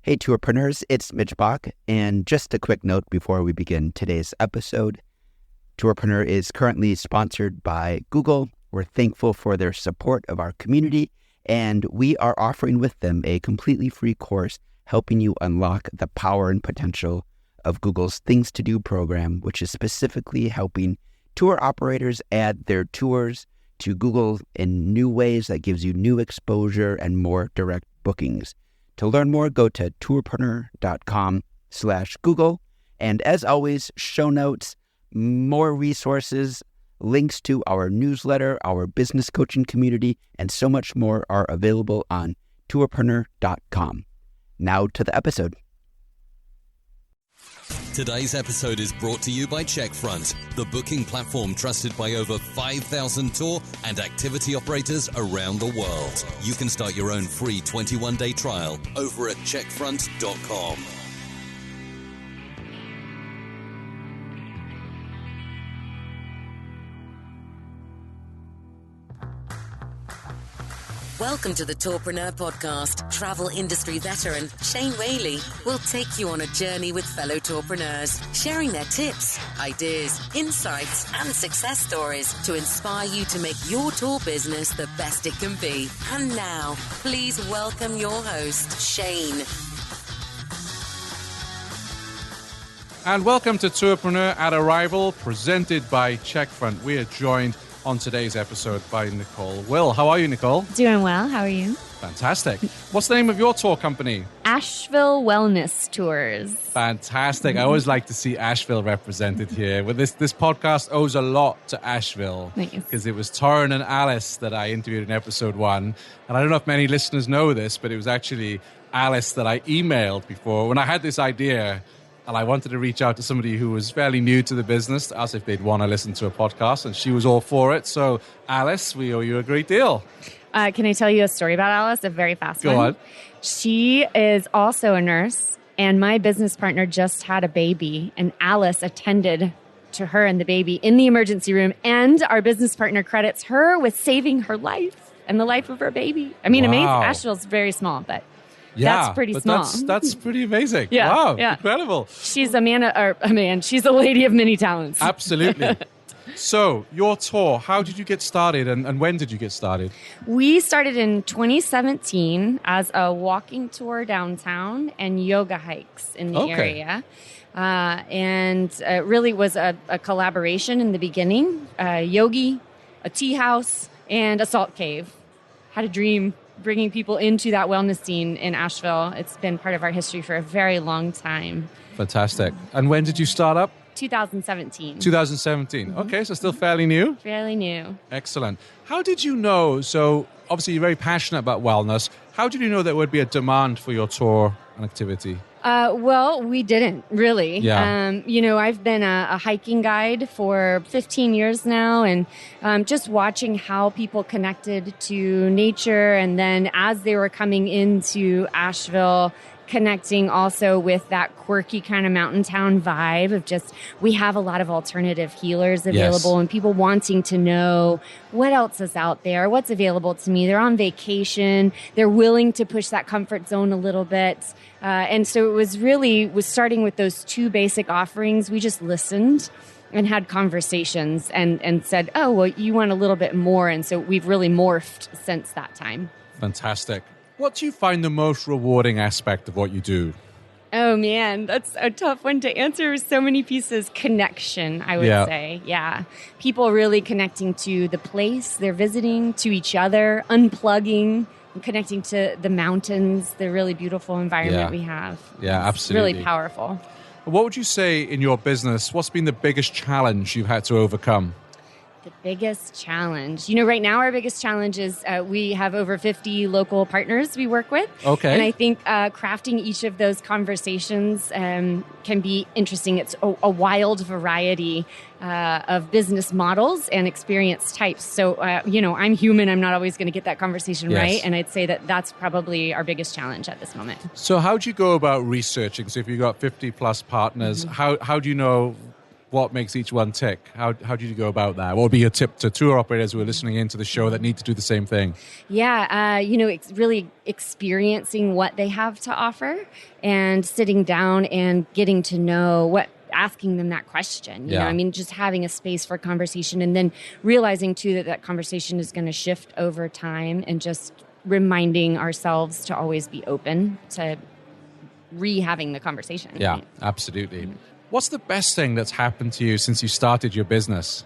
Hey, Tourpreneurs, it's Mitch Bach, and just a quick note before we begin today's episode. Tourpreneur is currently sponsored by Google. We're thankful for their support of our community, and we are offering with them a completely free course helping you unlock the power and potential of Google's Things to Do program, which is specifically helping tour operators add their tours to Google in new ways that gives you new exposure and more direct bookings. To learn more, go to tourpreneur.com/Google. And as always, show notes, more resources, links to our newsletter, our business coaching community, and so much more are available on tourpreneur.com. Now to the episode. Today's episode is brought to you by Checkfront, the booking platform trusted by over 5,000 tour and activity operators around the world. You can start your own free 21-day trial over at checkfront.com. Welcome to the Tourpreneur podcast. Travel industry veteran Shane Whaley will take you on a journey with fellow tourpreneurs, sharing their tips, ideas, insights, and success stories to inspire you to make your tour business the best it can be. And now, please welcome your host, Shane. And welcome to Tourpreneur at Arrival, presented by Checkfront. We are joined on today's episode by Nicole Will. How are you, Nicole? Doing well. How are you? Fantastic. What's the name of your tour company? Asheville Wellness Tours. Fantastic. I always like to see Asheville represented here. Well, this podcast owes a lot to Asheville. Nice. Because it was Torrin and Alice that I interviewed in episode 1. And I don't know if many listeners know this, but it was actually Alice that I emailed before. When I had this idea, and I wanted to reach out to somebody who was fairly new to the business to ask if they'd want to listen to a podcast, and she was all for it. So, Alice, we owe you a great deal. Can I tell you a story about Alice? A very fast one. Go on. She is also a nurse, and my business partner just had a baby, and Alice attended to her and the baby in the emergency room, and our business partner credits her with saving her life and the life of her baby. I mean, Amazing. Asheville's very small, but that's pretty small. That's pretty amazing. Yeah, wow, yeah. Incredible. She's a man. She's a lady of many talents. Absolutely. So, your tour, how did you get started and when did you get started? We started in 2017 as a walking tour downtown and yoga hikes in the area. And it really was a collaboration in the beginning. Yogi, a tea house, and a salt cave. Had a dream bringing people into that wellness scene in Asheville. It's been part of our history for a very long time. Fantastic. And when did you start up? 2017. 2017. Mm-hmm. Okay, so still fairly new? Fairly new. Excellent. How did you know, so obviously you're very passionate about wellness. How did you know there would be a demand for your tour and activity? Well, we didn't really. Yeah. I've been a hiking guide for 15 years now, and just watching how people connected to nature, and then as they were coming into Asheville, connecting also with that quirky kind of mountain town vibe of just, we have a lot of alternative healers available, and people wanting to know what else is out there, what's available to me. They're on vacation. They're willing to push that comfort zone a little bit. And so it was starting with those two basic offerings. We just listened and had conversations and said, oh, well, you want a little bit more. And so we've really morphed since that time. Fantastic. What do you find the most rewarding aspect of what you do? Oh, man, that's a tough one to answer. So many pieces. Connection, I would say. Yeah. People really connecting to the place they're visiting, to each other, unplugging, and connecting to the mountains, the really beautiful environment we have. Yeah, absolutely. It's really powerful. What would you say in your business, what's been the biggest challenge you've had to overcome? The biggest challenge. Right now our biggest challenge is we have over 50 local partners we work with. Okay. And I think crafting each of those conversations can be interesting. It's a wild variety of business models and experience types. So, I'm human. I'm not always going to get that conversation right. And I'd say that that's probably our biggest challenge at this moment. So how do you go about researching? So if you've got 50 plus partners, how do you know what makes each one tick? How do you go about that? What would be your tip to tour operators who are listening into the show that need to do the same thing? Yeah, it's really experiencing what they have to offer and sitting down and getting to know asking them that question. You know, I mean, just having a space for conversation and then realizing too that conversation is going to shift over time and just reminding ourselves to always be open to re-having the conversation. Yeah, right? absolutely. What's the best thing that's happened to you since you started your business?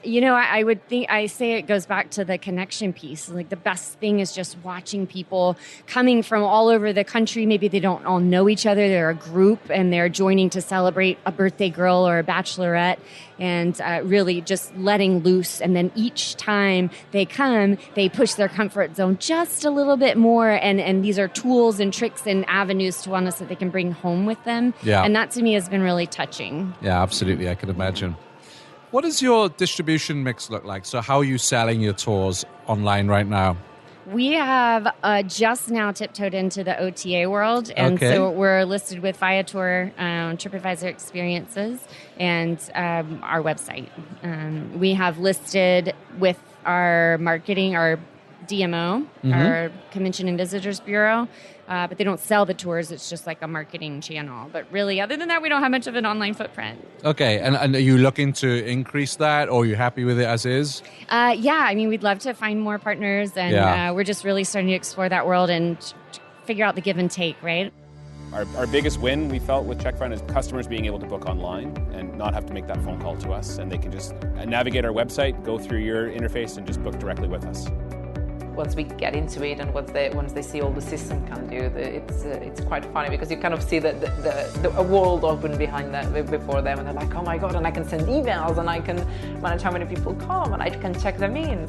You know, I say it goes back to the connection piece. Like the best thing is just watching people coming from all over the country. Maybe they don't all know each other. They're a group and they're joining to celebrate a birthday girl or a bachelorette and really just letting loose. And then each time they come, they push their comfort zone just a little bit more. And these are tools and tricks and avenues to wellness that they can bring home with them. Yeah. And that to me has been really touching. Yeah, absolutely. I can imagine. What does your distribution mix look like? So how are you selling your tours online right now? We have just now tiptoed into the OTA world. And so we're listed with Viator, TripAdvisor Experiences, and our website. We have listed with our marketing, our DMO, our Convention and Visitors Bureau, but they don't sell the tours. It's just like a marketing channel. But really, other than that, we don't have much of an online footprint. Okay, and are you looking to increase that, or are you happy with it as is? Yeah, I mean, we'd love to find more partners, and we're just really starting to explore that world and figure out the give and take, right? Our biggest win we felt with Checkfront is customers being able to book online and not have to make that phone call to us, and they can just navigate our website, go through your interface, and just book directly with us. Once we get into it and once they see all the system can do, it's quite funny because you kind of see a world open behind that before them, and they're like, oh my god, and I can send emails and I can manage how many people come and I can check them in.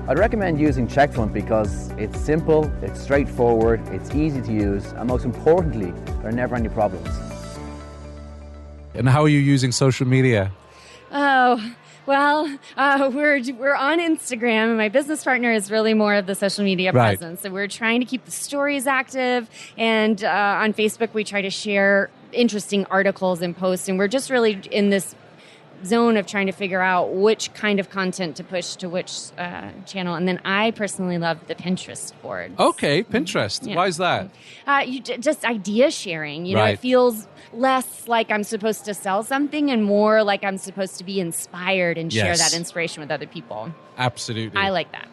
I'd recommend using Checkfront because it's simple, it's straightforward, it's easy to use, and most importantly, there are never any problems. And how are you using social media? Oh, well, we're on Instagram, and my business partner is really more of the social media presence. So we're trying to keep the stories active, and on Facebook we try to share interesting articles and posts, and we're just really in this zone of trying to figure out which kind of content to push to which channel. And then I personally love the Pinterest board. Okay, Pinterest. Yeah. Why is that? Just idea sharing. You know, it feels less like I'm supposed to sell something and more like I'm supposed to be inspired and share that inspiration with other people. Absolutely. I like that.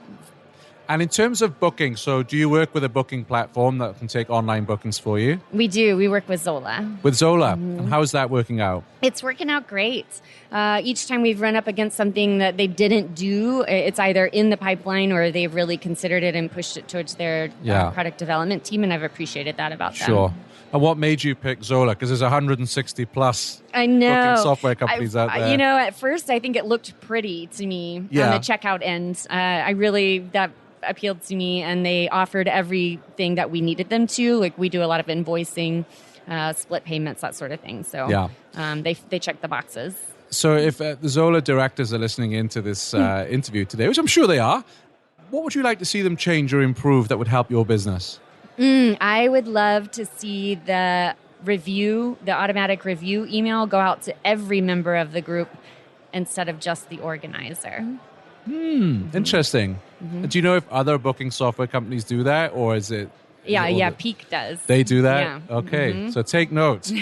And in terms of booking, so do you work with a booking platform that can take online bookings for you? We do. We work with Xola. With Xola. Mm-hmm. And how is that working out? It's working out great. Each time we've run up against something that they didn't do, it's either in the pipeline or they've really considered it and pushed it towards their product development team, and I've appreciated that about them. Sure. And what made you pick Xola? Because there's 160 plus booking software companies out there. You know, at first I think it looked pretty to me on the checkout end. That appealed to me, and they offered everything that we needed them to. Like, we do a lot of invoicing, split payments, that sort of thing. So they check the boxes. So if the Xola directors are listening into this interview today, which I'm sure they are, what would you like to see them change or improve that would help your business? I would love to see the automatic review email go out to every member of the group instead of just the organizer. Interesting. Mm-hmm. Do you know if other booking software companies do that, or is it? Peak does. They do that? Yeah. Okay, so take notes.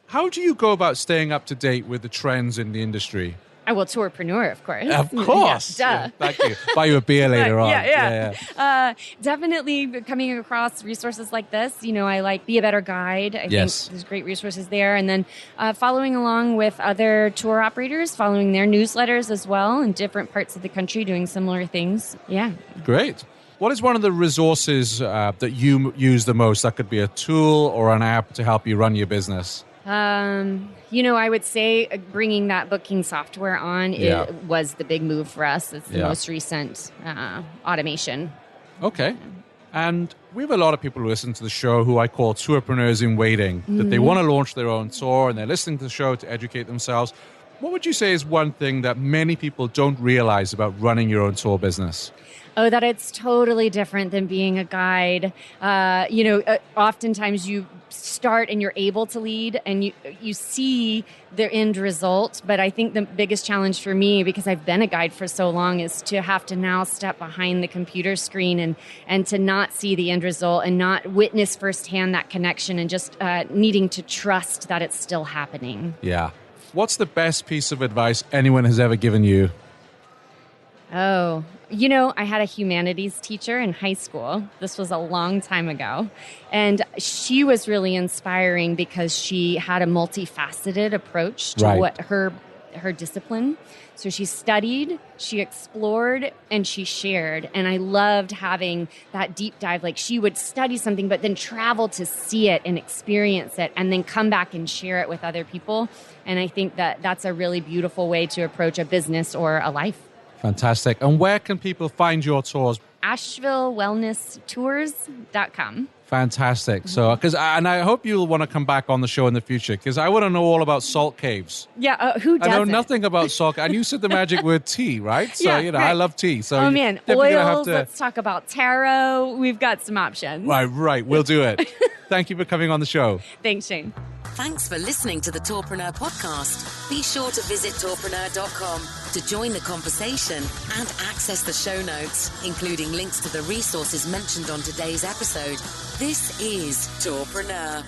How do you go about staying up to date with the trends in the industry? Well, Tourpreneur, of course. Of course. Yeah, thank you. Buy you a beer later on. Yeah. Definitely coming across resources like this. You know, I like Be a Better Guide. I think there's great resources there. And then following along with other tour operators, following their newsletters as well in different parts of the country doing similar things. Yeah. Great. What is one of the resources that you use the most? That could be a tool or an app to help you run your business. I would say bringing that booking software on was the big move for us. It's the most recent automation. Okay. And we have a lot of people who listen to the show who I call tourpreneurs in waiting, that they want to launch their own tour and they're listening to the show to educate themselves. What would you say is one thing that many people don't realize about running your own tour business? Oh, that it's totally different than being a guide. Oftentimes you start and you're able to lead and you see the end result. But I think the biggest challenge for me, because I've been a guide for so long, is to have to now step behind the computer screen and to not see the end result and not witness firsthand that connection and just needing to trust that it's still happening. Yeah. What's the best piece of advice anyone has ever given you? Oh, I had a humanities teacher in high school. This was a long time ago. And she was really inspiring because she had a multifaceted approach to what her discipline. So she studied, she explored, and she shared. And I loved having that deep dive. Like, she would study something, but then travel to see it and experience it, and then come back and share it with other people. And I think that that's a really beautiful way to approach a business or a life. Fantastic. And where can people find your tours? AshevilleWellnessTours.com. Fantastic. So, and I hope you'll want to come back on the show in the future, because I want to know all about salt caves. Yeah, who doesn't? I know nothing about salt. And you said the magic word tea, right? So, right. I love tea. So, oils, let's talk about tarot. We've got some options. Right. We'll do it. Thank you for coming on the show. Thanks, Shane. Thanks for listening to the Tourpreneur podcast. Be sure to visit tourpreneur.com to join the conversation and access the show notes, including links to the resources mentioned on today's episode. This is Tourpreneur.